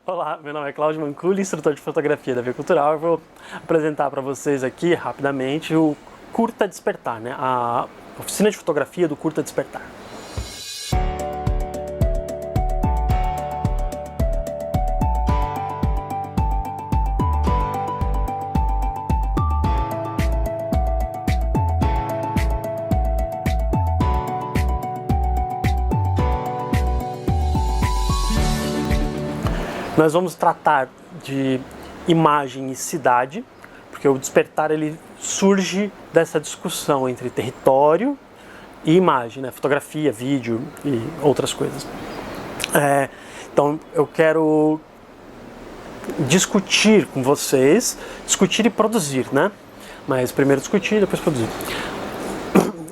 Olá, meu nome é Cláudio Manculi, instrutor de fotografia da Via Cultural. Eu vou apresentar para vocês aqui, rapidamente, o Curta Despertar, né? A oficina de fotografia do Curta Despertar. Nós vamos tratar de imagem e cidade, porque o despertar ele surge dessa discussão entre território e imagem, né? Fotografia, vídeo e outras coisas. Então eu quero discutir com vocês, discutir e produzir, né? Mas primeiro discutir, depois produzir.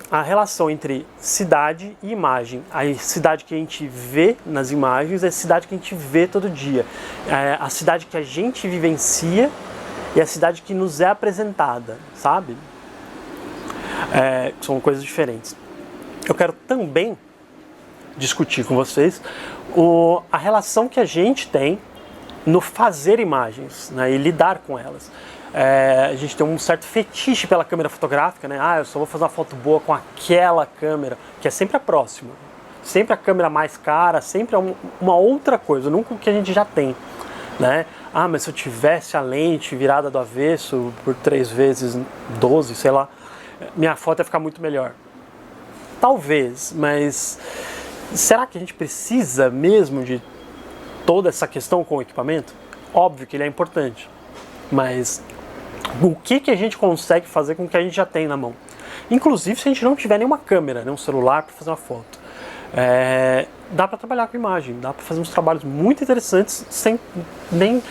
A relação entre cidade e imagem. A cidade que a gente vê nas imagens é a cidade que a gente vê todo dia. É a cidade que a gente vivencia e a cidade que nos é apresentada, sabe? São coisas diferentes. Eu quero também discutir com vocês a relação que a gente tem no fazer imagens, né, e lidar com elas. A gente tem um certo fetiche pela câmera fotográfica, né? Eu só vou fazer uma foto boa com aquela câmera, que é sempre a próxima. Sempre a câmera mais cara, sempre uma outra coisa, nunca o que a gente já tem, né? Mas se eu tivesse a lente virada do avesso por 3 vezes 12, sei lá, minha foto ia ficar muito melhor. Talvez, mas será que a gente precisa mesmo de toda essa questão com o equipamento? Óbvio que ele é importante, mas o que a gente consegue fazer com o que a gente já tem na mão? Inclusive se a gente não tiver nenhuma câmera, um celular para fazer uma foto. Dá para trabalhar com imagem, dá para fazer uns trabalhos muito interessantes sem nem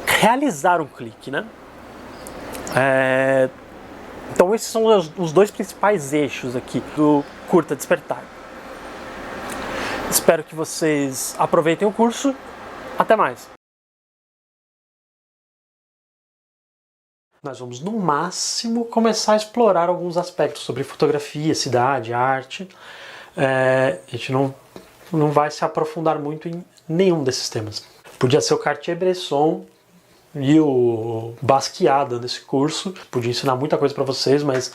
realizar um clique, né? Então esses são os dois principais eixos aqui do Curta Despertar. Espero que vocês aproveitem o curso. Até mais! Nós vamos, no máximo, começar a explorar alguns aspectos sobre fotografia, cidade, arte. A gente não vai se aprofundar muito em nenhum desses temas. Podia ser o Cartier-Bresson e o Basquiat dando esse curso. Podia ensinar muita coisa para vocês, mas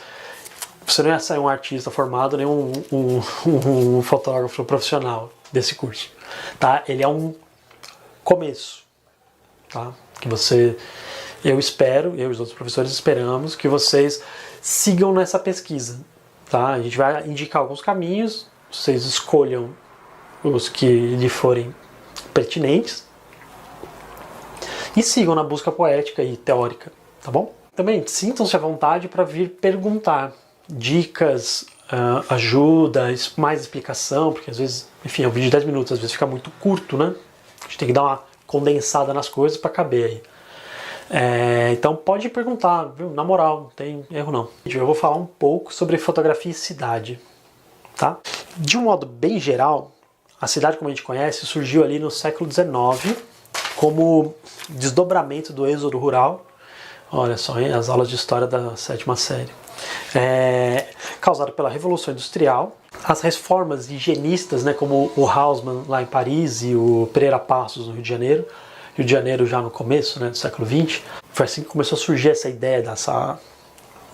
você não ia sair um artista formado, nem um fotógrafo profissional desse curso. Tá? Ele é um começo. Tá? Que eu espero, eu e os outros professores esperamos que vocês sigam nessa pesquisa, tá? A gente vai indicar alguns caminhos, vocês escolham os que lhe forem pertinentes e sigam na busca poética e teórica, tá bom? Também sintam-se à vontade para vir perguntar dicas, ajuda, mais explicação, porque às vezes, enfim, é um vídeo de 10 minutos, às vezes fica muito curto, né? A gente tem que dar uma condensada nas coisas para caber aí. Então pode perguntar, viu? Na moral, não tem erro não. Eu vou falar um pouco sobre fotografia e cidade, tá? De um modo bem geral, a cidade como a gente conhece surgiu ali no século XIX como desdobramento do êxodo rural. Olha só, hein? As aulas de história da 7ª série. Causado pela Revolução Industrial, as reformas higienistas, né, como o Haussmann lá em Paris e o Pereira Passos no Rio de Janeiro, já no começo, né, do século XX, foi assim que começou a surgir essa ideia dessa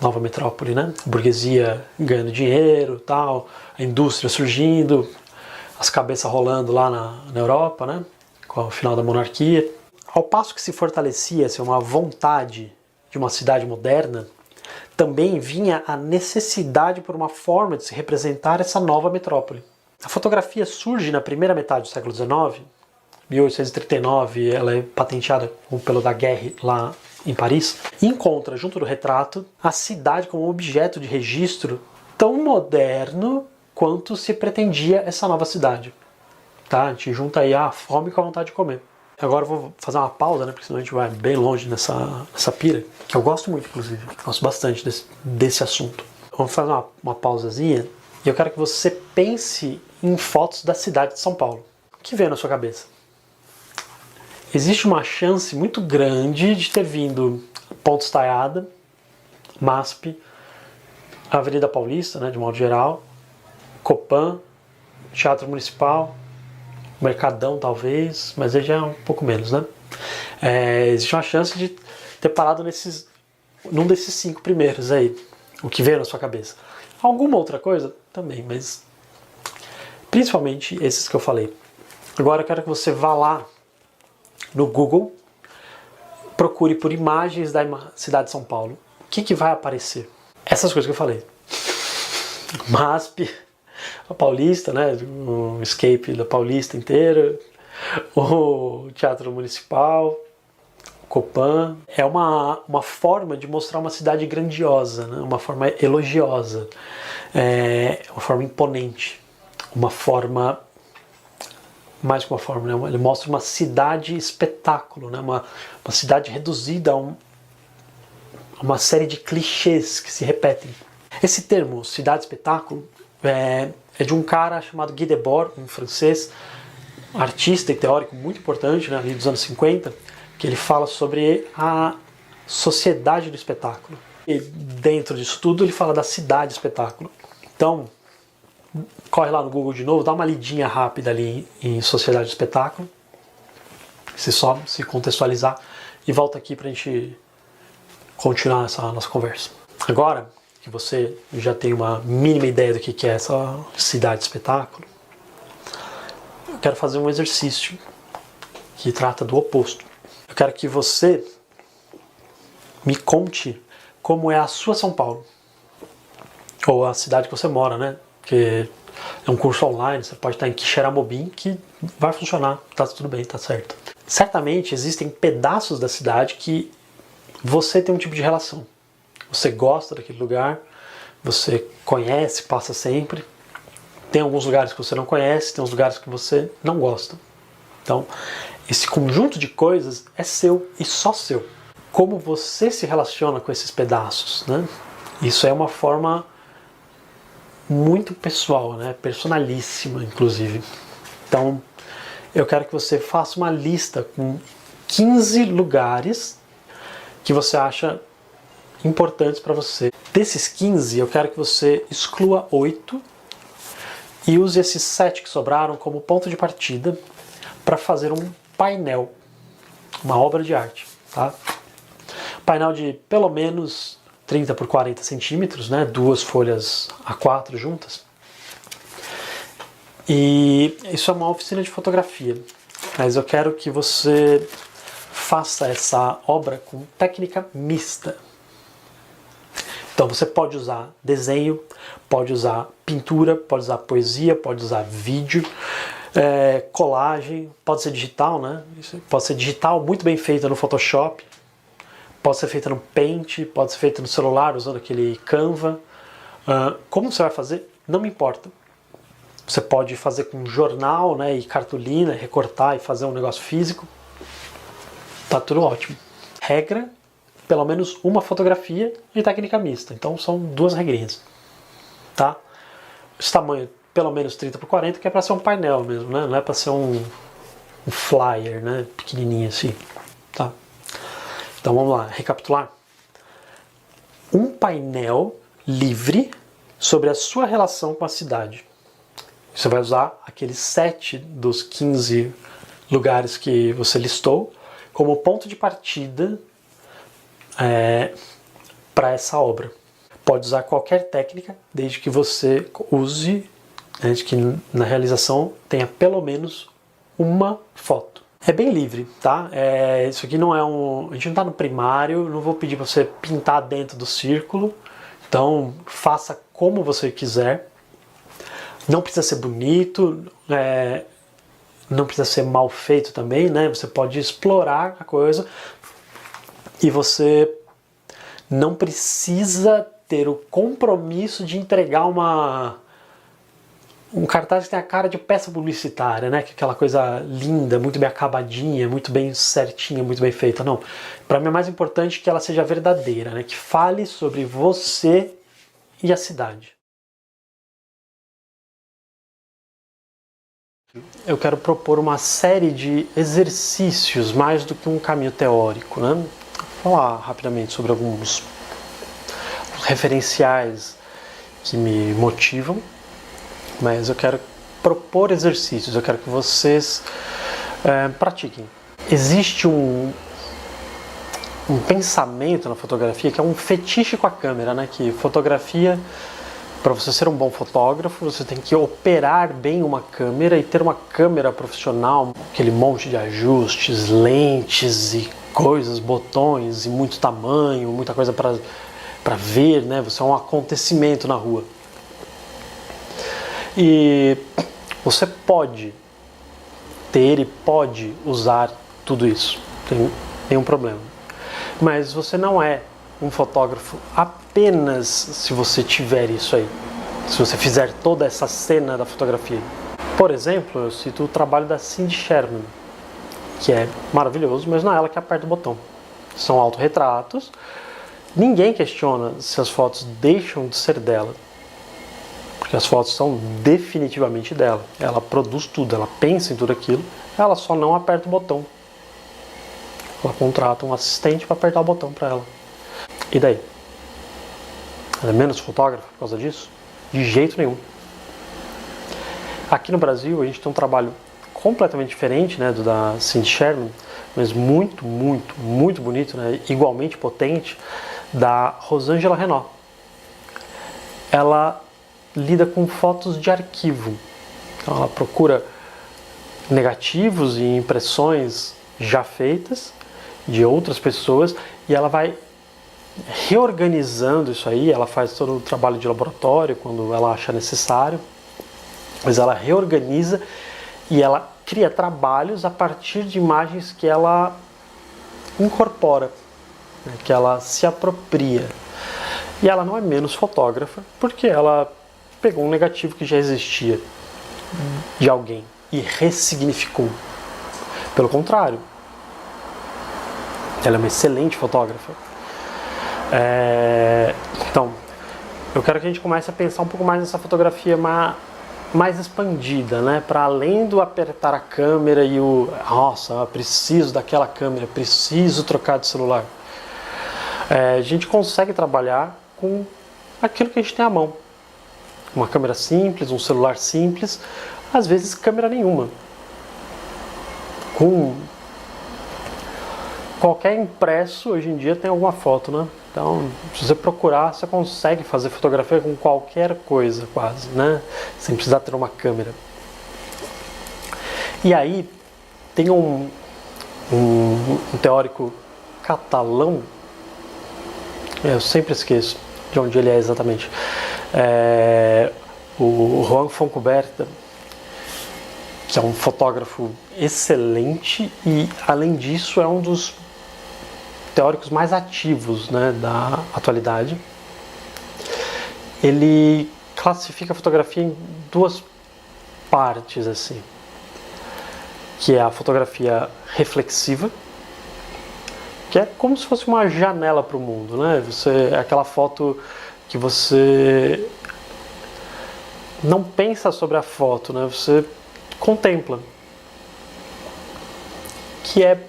nova metrópole, né? A burguesia ganhando dinheiro, tal, a indústria surgindo, as cabeças rolando lá na Europa, né, com o final da monarquia. Ao passo que se fortalecia uma vontade de uma cidade moderna, também vinha a necessidade por uma forma de se representar essa nova metrópole. A fotografia surge na primeira metade do século XIX, 1839, ela é patenteada pelo Daguerre lá em Paris, e encontra junto do retrato a cidade como objeto de registro tão moderno quanto se pretendia essa nova cidade. Tá? A gente junta aí a fome com a vontade de comer. Agora eu vou fazer uma pausa, né, porque senão a gente vai bem longe nessa pira, que eu gosto muito, inclusive. Gosto bastante desse assunto. Vamos fazer uma pausazinha e eu quero que você pense em fotos da cidade de São Paulo. O que vem na sua cabeça? Existe uma chance muito grande de ter vindo Ponte Estaiada, MASP, Avenida Paulista, né, de modo geral, Copan, Teatro Municipal, Mercadão talvez, mas aí já é um pouco menos, né? Existe uma chance de ter parado num desses 5 primeiros aí, o que veio na sua cabeça. Alguma outra coisa? Também, mas principalmente esses que eu falei. Agora eu quero que você vá lá no Google, procure por imagens da cidade de São Paulo. O que vai aparecer? Essas coisas que eu falei. MASP, a Paulista, né? O escape da Paulista inteira, o Teatro Municipal, Copan. É uma forma de mostrar uma cidade grandiosa, né? Uma forma elogiosa, uma forma imponente, uma forma, mais que uma forma, né? Ele mostra uma cidade espetáculo, né? Uma cidade reduzida a uma série de clichês que se repetem. Esse termo, cidade espetáculo, é de um cara chamado Guy Debord, um francês, artista e teórico muito importante, né, ali dos anos 50, que ele fala sobre a sociedade do espetáculo. E dentro disso tudo ele fala da cidade espetáculo. Então, corre lá no Google de novo, dá uma lidinha rápida ali em sociedade do espetáculo, se contextualizar, e volta aqui pra gente continuar essa nossa conversa. Agora que você já tem uma mínima ideia do que é essa cidade de espetáculo, eu quero fazer um exercício que trata do oposto. Eu quero que você me conte como é a sua São Paulo, ou a cidade que você mora, né? Porque é um curso online, você pode estar em Quixeramobim, que vai funcionar, tá tudo bem, tá certo. Certamente existem pedaços da cidade que você tem um tipo de relação. Você gosta daquele lugar, você conhece, passa sempre. Tem alguns lugares que você não conhece, tem uns lugares que você não gosta. Então, esse conjunto de coisas é seu e só seu. Como você se relaciona com esses pedaços, né? Isso é uma forma muito pessoal, né? Personalíssima, inclusive. Então, eu quero que você faça uma lista com 15 lugares que você acha importantes para você. Desses 15, eu quero que você exclua 8 e use esses 7 que sobraram como ponto de partida para fazer um painel, uma obra de arte, tá? Painel de pelo menos 30 por 40 centímetros, né? 2 folhas A4 juntas. E isso é uma oficina de fotografia, mas eu quero que você faça essa obra com técnica mista. Então você pode usar desenho, pode usar pintura, pode usar poesia, pode usar vídeo, colagem, pode ser digital, né? Pode ser digital muito bem feita no Photoshop, pode ser feita no Paint, pode ser feita no celular usando aquele Canva. Como você vai fazer? Não me importa. Você pode fazer com jornal, né, e cartolina, recortar e fazer um negócio físico. Tá tudo ótimo. Regra, pelo menos uma fotografia e técnica mista. Então são 2 regrinhas. Tá? Esse tamanho, pelo menos 30 por 40, que é para ser um painel mesmo, né? Não é para ser um flyer, né? Pequenininho assim. Tá? Então vamos lá, recapitular. Um painel livre sobre a sua relação com a cidade. Você vai usar aqueles 7 dos 15 lugares que você listou como ponto de partida para essa obra. Pode usar qualquer técnica, desde que você use, desde que na realização tenha pelo menos uma foto. É bem livre, tá? Isso aqui não é a gente não está no primário, não vou pedir para você pintar dentro do círculo, então faça como você quiser. Não precisa ser bonito, não precisa ser mal feito também, né? Você pode explorar a coisa e você não precisa ter o compromisso de entregar um cartaz que tem a cara de peça publicitária, né? Que é aquela coisa linda, muito bem acabadinha, muito bem certinha, muito bem feita. Não. Para mim é mais importante que ela seja verdadeira, né? Que fale sobre você e a cidade. Eu quero propor uma série de exercícios, mais do que um caminho teórico, né? Vou falar rapidamente sobre alguns referenciais que me motivam, mas eu quero propor exercícios, eu quero que vocês pratiquem. Existe um pensamento na fotografia que é um fetiche com a câmera, né? Que fotografia, para você ser um bom fotógrafo, você tem que operar bem uma câmera e ter uma câmera profissional, aquele monte de ajustes, lentes e coisas, botões e muito tamanho, muita coisa para ver, né? Você é um acontecimento na rua. E você pode ter e pode usar tudo isso, não tem nenhum problema. Mas você não é um fotógrafo apenas se você tiver isso aí, se você fizer toda essa cena da fotografia. Por exemplo, eu cito o trabalho da Cindy Sherman, que é maravilhoso, mas não é ela que aperta o botão. São autorretratos, ninguém questiona se as fotos deixam de ser dela, porque as fotos são definitivamente dela. Ela produz tudo, ela pensa em tudo aquilo, ela só não aperta o botão. Ela contrata um assistente para apertar o botão para ela. E daí? Ela é menos fotógrafa por causa disso? De jeito nenhum. Aqui no Brasil a gente tem um trabalho completamente diferente, né, do da Cindy Sherman, mas muito, muito, muito bonito, né, igualmente potente, da Rosângela Renault. Ela lida com fotos de arquivo. Então ela procura negativos e impressões já feitas de outras pessoas e ela vai reorganizando isso aí. Ela faz todo o trabalho de laboratório quando ela acha necessário, mas ela reorganiza e ela cria trabalhos a partir de imagens que ela incorpora, né, que ela se apropria. E ela não é menos fotógrafa porque ela pegou um negativo que já existia de alguém e ressignificou. Pelo contrário, ela é uma excelente fotógrafa. Então, eu quero que a gente comece a pensar um pouco mais nessa fotografia mais expandida, né? Para além do apertar a câmera e nossa, preciso daquela câmera, preciso trocar de celular. A gente consegue trabalhar com aquilo que a gente tem à mão. Uma câmera simples, um celular simples, às vezes câmera nenhuma. Com qualquer impresso hoje em dia tem alguma foto, né? Então, se você procurar, você consegue fazer fotografia com qualquer coisa, quase, né? Sem precisar ter uma câmera. E aí, tem um teórico catalão, eu sempre esqueço de onde ele é exatamente, o Joan Fontcuberta, que é um fotógrafo excelente e, além disso, é um dos teóricos mais ativos, né, da atualidade. Ele classifica a fotografia em duas partes, assim, que é a fotografia reflexiva, que é como se fosse uma janela para o mundo, né? É aquela foto que você não pensa sobre a foto, né? Você contempla, que é,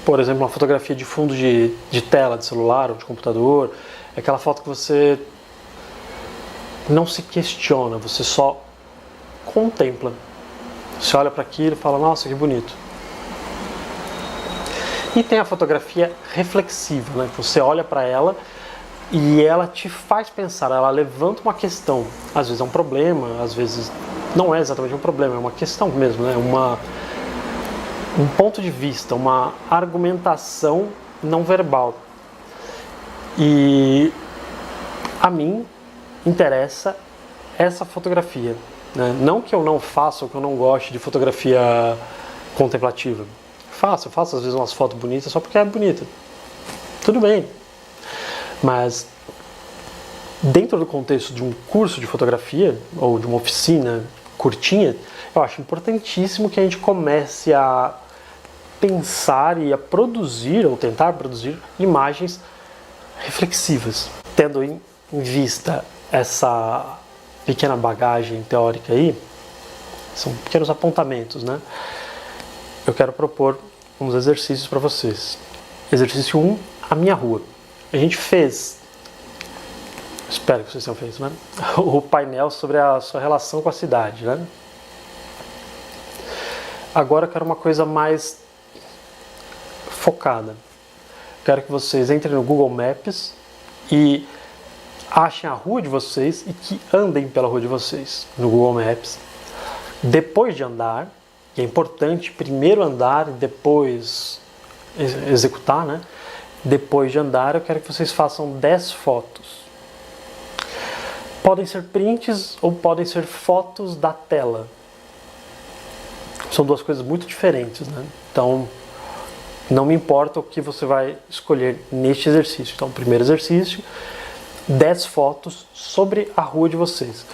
por exemplo, uma fotografia de fundo de tela de celular ou de computador. É aquela foto que você não se questiona, você só contempla. Você olha para aquilo e fala, nossa, que bonito. E tem a fotografia reflexiva, né? Você olha para ela e ela te faz pensar, ela levanta uma questão. Às vezes é um problema, às vezes não é exatamente um problema, é uma questão mesmo, né? Um ponto de vista, uma argumentação não verbal. E a mim interessa essa fotografia, né? Não que eu não faça ou que eu não goste de fotografia contemplativa. Eu faço às vezes umas fotos bonitas só porque é bonita. Tudo bem. Mas dentro do contexto de um curso de fotografia ou de uma oficina curtinha, eu acho importantíssimo que a gente comece a pensar e a produzir ou tentar produzir imagens reflexivas. Tendo em vista essa pequena bagagem teórica aí, são pequenos apontamentos, né? Eu quero propor uns exercícios para vocês. Exercício 1, a minha rua. A gente fez espero que vocês tenham feito, né? O painel sobre a sua relação com a cidade, né? Agora eu quero uma coisa mais focada. Quero que vocês entrem no Google Maps e achem a rua de vocês e que andem pela rua de vocês no Google Maps. Depois de andar, que é importante primeiro andar e depois executar, né? Depois de andar, eu quero que vocês façam 10 fotos. Podem ser prints ou podem ser fotos da tela. São duas coisas muito diferentes, né? Então, não me importa o que você vai escolher neste exercício. Então, primeiro exercício, 10 fotos sobre a rua de vocês.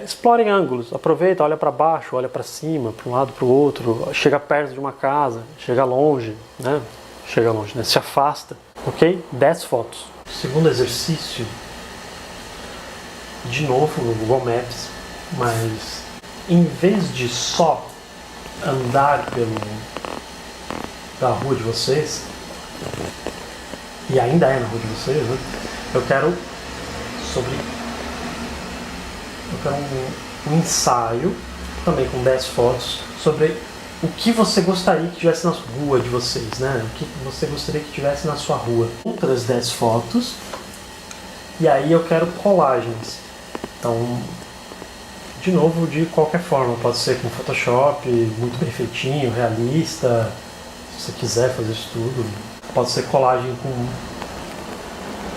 Explorem ângulos, aproveita, olha para baixo, olha para cima, para um lado, para o outro, chega perto de uma casa, chega longe, né? Se afasta, ok? 10 fotos. Segundo exercício, de novo no Google Maps, mas em vez de só andar pela rua de vocês, e ainda é na rua de vocês, né? Eu quero um ensaio, também com 10 fotos, sobre o que você gostaria que tivesse na rua de vocês, né? O que você gostaria que tivesse na sua rua. Outras 10 fotos, e aí eu quero colagens. Então, de novo, de qualquer forma, pode ser com Photoshop, muito bem feitinho, realista, se você quiser fazer isso tudo. Pode ser colagem com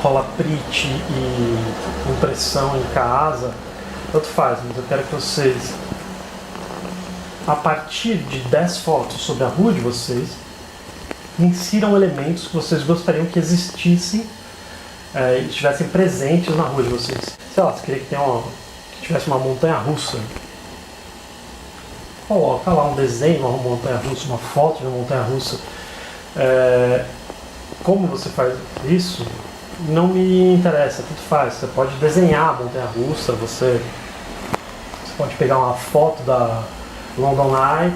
cola print e impressão em casa, tanto faz, mas eu quero que vocês, a partir de 10 fotos sobre a rua de vocês, insiram elementos que vocês gostariam que existissem e estivessem presentes na rua de vocês. Sei lá, você queria que tivesse uma montanha-russa. Coloca lá um desenho de uma montanha-russa, uma foto de uma montanha-russa. Como você faz isso, não me interessa, tudo faz. Você pode desenhar a montanha-russa, você pode pegar uma foto da London Eye,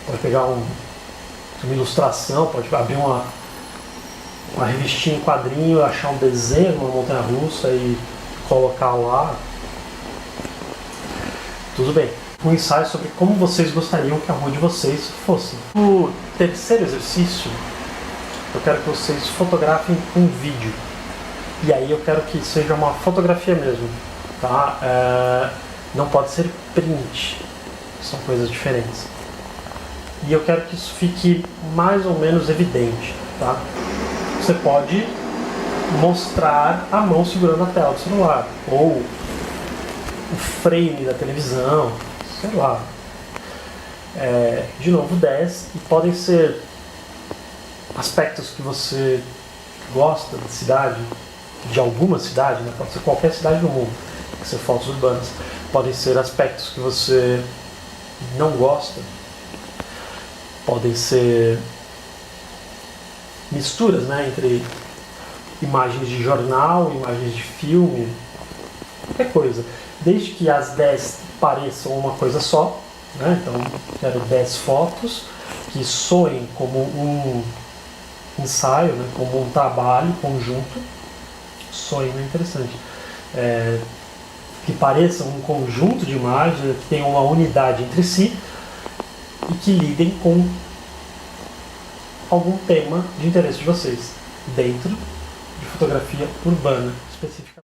pode pegar uma ilustração, pode abrir uma revistinha em quadrinho, achar um desenho de uma montanha-russa e colocar lá. Tudo bem. Um ensaio sobre como vocês gostariam que a rua de vocês fosse. O terceiro exercício, eu quero que vocês fotografem um vídeo. E aí eu quero que seja uma fotografia mesmo, tá? Não pode ser print, são coisas diferentes. E eu quero que isso fique mais ou menos evidente, tá? Você pode mostrar a mão segurando a tela do celular, ou o frame da televisão, sei lá. De novo, 10, e podem ser aspectos que você gosta da cidade, de alguma cidade, né? Pode ser qualquer cidade do mundo, pode ser fotos urbanas, podem ser aspectos que você não gosta, podem ser misturas, né, entre imagens de jornal, imagens de filme, qualquer coisa, desde que as 10 pareçam uma coisa só, né? Então quero 10 fotos que soem como um ensaio, né? Como um trabalho conjunto. Sonho é interessante. Que pareçam um conjunto de imagens, que tenham uma unidade entre si e que lidem com algum tema de interesse de vocês, dentro de fotografia urbana especificamente.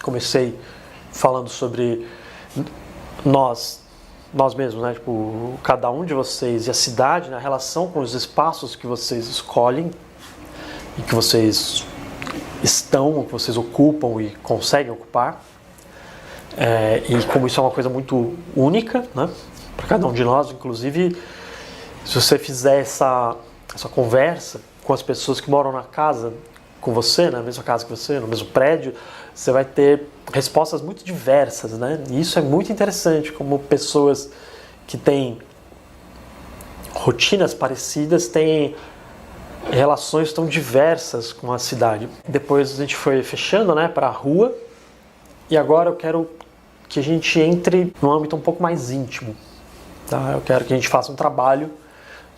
Comecei falando sobre nós mesmos, né? Tipo, cada um de vocês e a cidade, né? A relação com os espaços que vocês escolhem e que vocês estão, que vocês ocupam e conseguem ocupar. E como isso é uma coisa muito única, né? Para cada um de nós, inclusive, se você fizer essa conversa com as pessoas que moram na casa com você, na mesma casa que você, no mesmo prédio, você vai ter respostas muito diversas, né? E isso é muito interessante, como pessoas que têm rotinas parecidas têm relações tão diversas com a cidade. Depois a gente foi fechando, né, para a rua, e agora eu quero que a gente entre num âmbito um pouco mais íntimo, tá? Eu quero que a gente faça um trabalho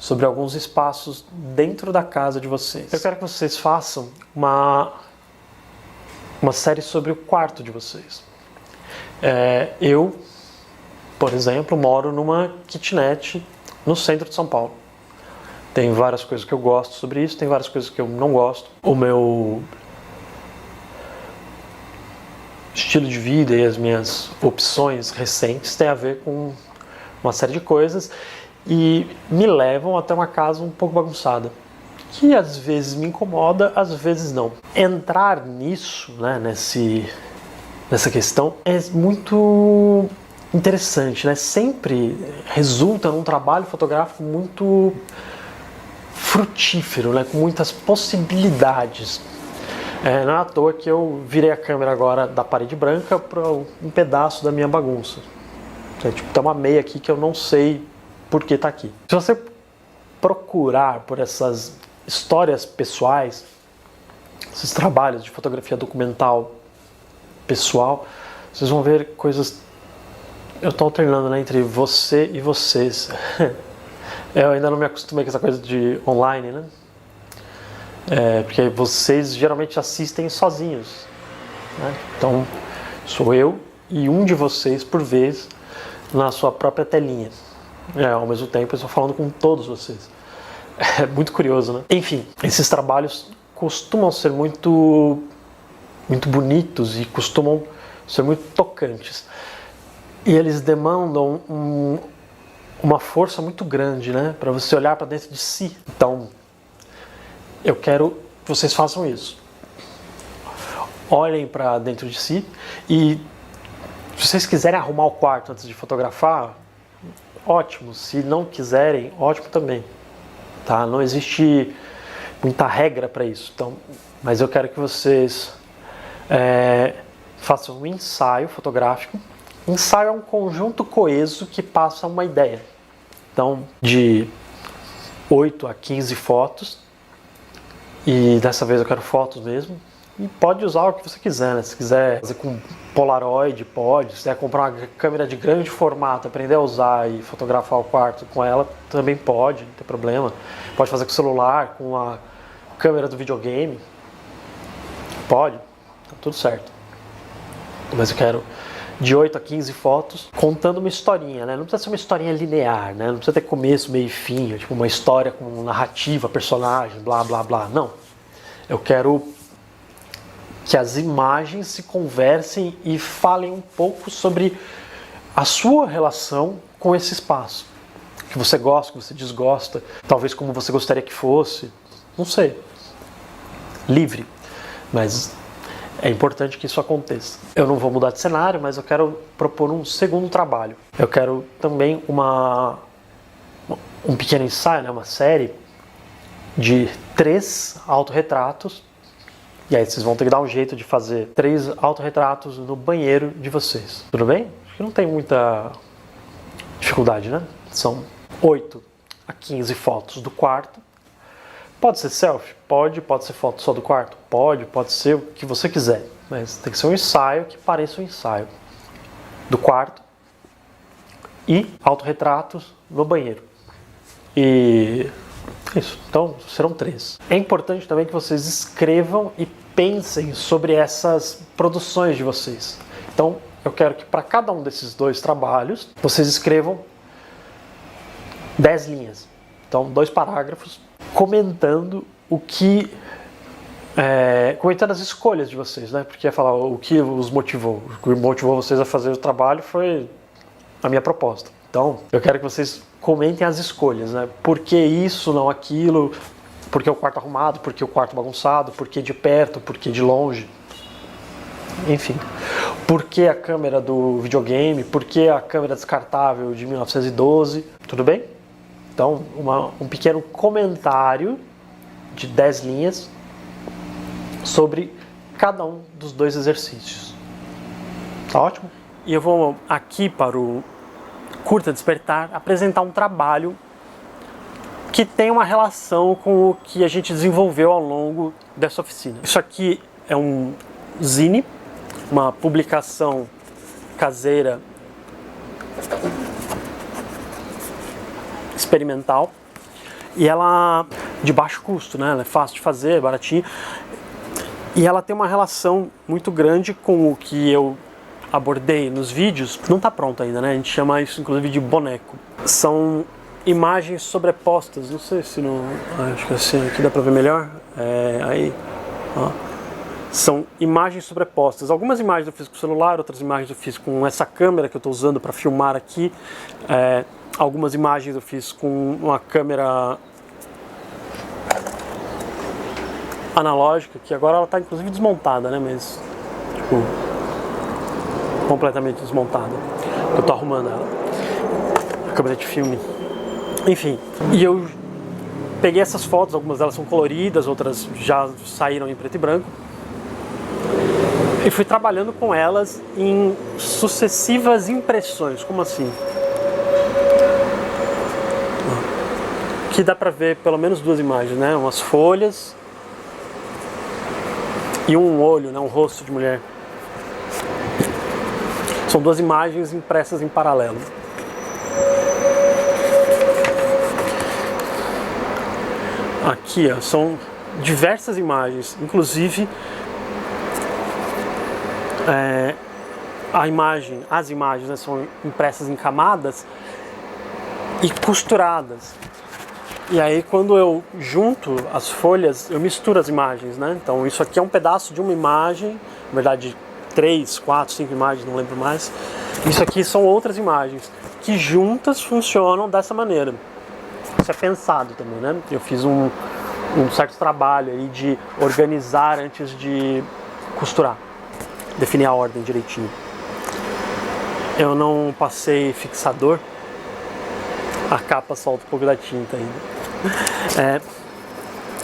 sobre alguns espaços dentro da casa de vocês. Eu quero que vocês façam uma série sobre o quarto de vocês. Eu, por exemplo, moro numa kitnet no centro de São Paulo. Tem várias coisas que eu gosto sobre isso, tem várias coisas que eu não gosto. O meu estilo de vida e as minhas opções recentes têm a ver com uma série de coisas e me levam até uma casa um pouco bagunçada, que às vezes me incomoda, às vezes não. Entrar nisso, né, nessa questão, é muito interessante, né? Sempre resulta num trabalho fotográfico muito frutífero, né? Com muitas possibilidades. Não é à toa que eu virei a câmera agora da parede branca para um pedaço da minha bagunça. Tem uma meia aqui que eu não sei por que está aqui. Se você procurar por essas histórias pessoais, esses trabalhos de fotografia documental pessoal, vocês vão ver coisas. Eu estou alternando, né, entre você e vocês. Eu ainda não me acostumei com essa coisa de online, né? Porque vocês geralmente assistem sozinhos, né? Então sou eu e um de vocês por vez na sua própria telinha. Ao mesmo tempo eu estou falando com todos vocês. É muito curioso, né? Enfim, esses trabalhos costumam ser muito bonitos e costumam ser muito tocantes. E eles demandam uma força muito grande, né? Para você olhar para dentro de si. Então, eu quero que vocês façam isso. Olhem para dentro de si e se vocês quiserem arrumar o quarto antes de fotografar, ótimo. Se não quiserem, ótimo também. Tá? Não existe muita regra para isso. Então, mas eu quero que vocês façam um ensaio fotográfico. Ensaio é um conjunto coeso que passa uma ideia. Então, de 8 a 15 fotos. E dessa vez eu quero fotos mesmo. E pode usar o que você quiser, né? Se quiser fazer com Polaroid, pode. Se quiser comprar uma câmera de grande formato, aprender a usar e fotografar o quarto com ela, também pode, não tem problema. Pode fazer com o celular, com a câmera do videogame. Pode, tá tudo certo. Mas eu quero de 8 a 15 fotos, contando uma historinha, né? Não precisa ser uma historinha linear, né? Não precisa ter começo, meio e fim, tipo uma história com narrativa, personagem, blá, blá, blá. Não. Eu quero que as imagens se conversem e falem um pouco sobre a sua relação com esse espaço. Que você gosta, que você desgosta, talvez como você gostaria que fosse, não sei. Livre. Mas é importante que isso aconteça. Eu não vou mudar de cenário, mas eu quero propor um segundo trabalho. Eu quero também um pequeno ensaio, né, uma série de 3 autorretratos. E aí vocês vão ter que dar um jeito de fazer 3 autorretratos no banheiro de vocês. Tudo bem? Acho que não tem muita dificuldade, né? São 8 a 15 fotos do quarto. Pode ser selfie? Pode ser foto só do quarto? Pode ser o que você quiser. Mas tem que ser um ensaio que pareça um ensaio do quarto e autorretratos no banheiro. E isso, então serão 3. É importante também que vocês escrevam e pensem sobre essas produções de vocês. Então eu quero que para cada um desses 2 trabalhos vocês escrevam 10 linhas. Então 2 parágrafos comentando comentando as escolhas de vocês, né? Porque ia falar o que os motivou. O que motivou vocês a fazer o trabalho foi a minha proposta. Então, eu quero que vocês comentem as escolhas, né? Por que isso, não aquilo? Por que o quarto arrumado? Por que o quarto bagunçado? Por que de perto? Por que de longe? Enfim. Por que a câmera do videogame? Por que a câmera descartável de 1912? Tudo bem? Então, um pequeno comentário de 10 linhas sobre cada um dos 2 exercícios. Tá ótimo? E eu vou aqui para o Curta Despertar apresentar um trabalho que tem uma relação com o que a gente desenvolveu ao longo dessa oficina. Isso aqui é um zine, uma publicação caseira experimental, E ela de baixo custo, né? Ela é fácil de fazer, é baratinha. E ela tem uma relação muito grande com o que eu abordei nos vídeos. Não está pronto ainda, né? A gente chama isso inclusive de boneco. São imagens sobrepostas, não sei se não... acho que assim aqui dá para ver melhor. Aí, ó. São imagens sobrepostas. Algumas imagens eu fiz com o celular, outras imagens eu fiz com essa câmera que eu estou usando para filmar aqui. Algumas imagens eu fiz com uma câmera analógica, que agora ela está inclusive desmontada, né? Mas, tipo, completamente desmontada. Eu estou arrumando ela. A câmera de filme. Enfim, e eu peguei essas fotos, algumas delas são coloridas, outras já saíram em preto e branco. E fui trabalhando com elas em sucessivas impressões. Como assim? Aqui dá pra ver pelo menos duas imagens, né? Umas folhas e um olho, né? Um rosto de mulher. São duas imagens impressas em paralelo. Aqui, ó, são diversas imagens, inclusive as imagens, né, são impressas em camadas e costuradas. E aí quando eu junto as folhas, eu misturo as imagens, né? Então isso aqui é um pedaço de uma imagem, na verdade 3, 4, 5 imagens, não lembro mais. Isso aqui são outras imagens que juntas funcionam dessa maneira. Isso é pensado também, né? Eu fiz um certo trabalho aí de organizar antes de costurar, definir a ordem direitinho. Eu não passei fixador, a capa solta um pouco da tinta ainda.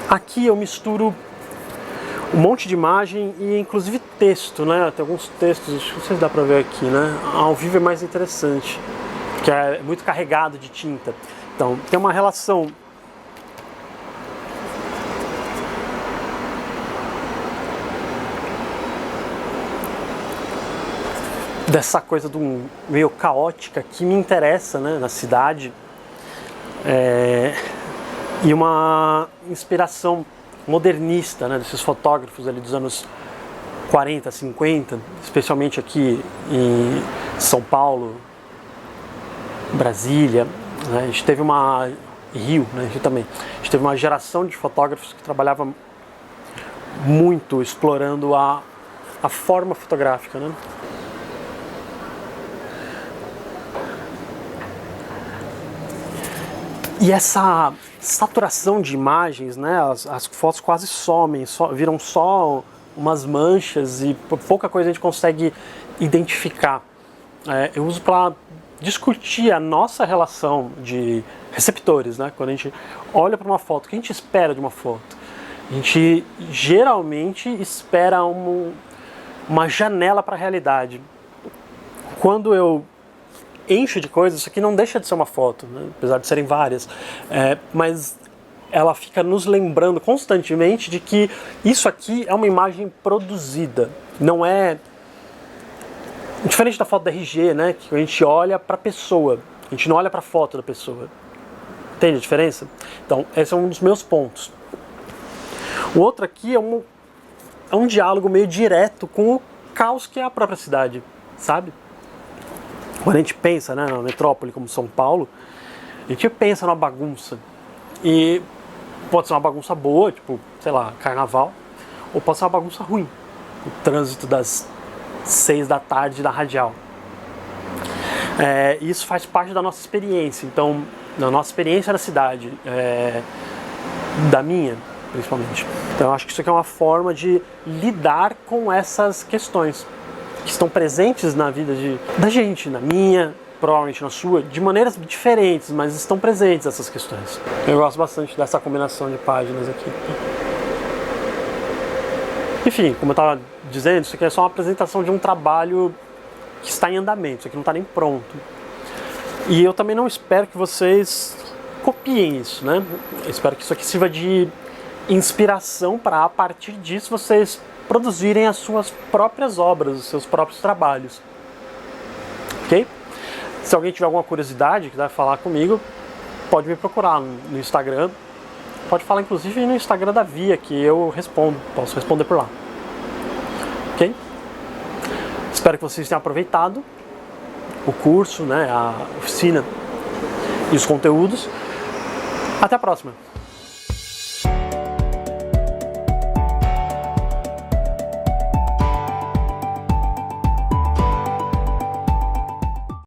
Aqui eu misturo um monte de imagem e inclusive texto, né? Tem alguns textos, não sei se dá pra ver aqui, né? Ao vivo é mais interessante, porque é muito carregado de tinta. Então, tem uma relação dessa coisa do meio caótica que me interessa, né, na cidade, e uma inspiração modernista, né, desses fotógrafos ali dos anos 40, 50, especialmente aqui em São Paulo, Brasília, né, a gente teve Rio, né, Rio também, a gente teve uma geração de fotógrafos que trabalhava muito explorando a forma fotográfica, né. E essa saturação de imagens, né, as fotos quase somem, viram só umas manchas e pouca coisa a gente consegue identificar. Eu uso para discutir a nossa relação de receptores, né? Quando a gente olha para uma foto, o que a gente espera de uma foto? A gente geralmente espera uma janela para a realidade. Quando eu encho de coisas, isso aqui não deixa de ser uma foto, né? Apesar de serem várias, mas ela fica nos lembrando constantemente de que isso aqui é uma imagem produzida, não é diferente da foto da RG, né? Que a gente olha para a pessoa, a gente não olha para a foto da pessoa. Entende a diferença? Então, esse é um dos meus pontos. O outro aqui é um diálogo meio direto com o caos que é a própria cidade, sabe? Quando a gente pensa, né, na metrópole como São Paulo, a gente pensa numa bagunça. E pode ser uma bagunça boa, tipo, sei lá, carnaval, ou pode ser uma bagunça ruim, o trânsito das 6 da tarde da Radial. Isso faz parte da nossa experiência, então, da nossa experiência na cidade, da minha, principalmente. Então eu acho que isso aqui é uma forma de lidar com essas questões que estão presentes na vida da gente, na minha, provavelmente na sua, de maneiras diferentes, mas estão presentes essas questões. Eu gosto bastante dessa combinação de páginas aqui. Enfim, como eu estava dizendo, isso aqui é só uma apresentação de um trabalho que está em andamento, isso aqui não está nem pronto. E eu também não espero que vocês copiem isso, né? Eu espero que isso aqui sirva de inspiração para, a partir disso, vocês produzirem as suas próprias obras, os seus próprios trabalhos. Ok? Se alguém tiver alguma curiosidade, quiser falar comigo, pode me procurar no Instagram. Pode falar inclusive no Instagram da Via, que eu respondo, posso responder por lá. Ok? Espero que vocês tenham aproveitado o curso, né, a oficina e os conteúdos. Até a próxima!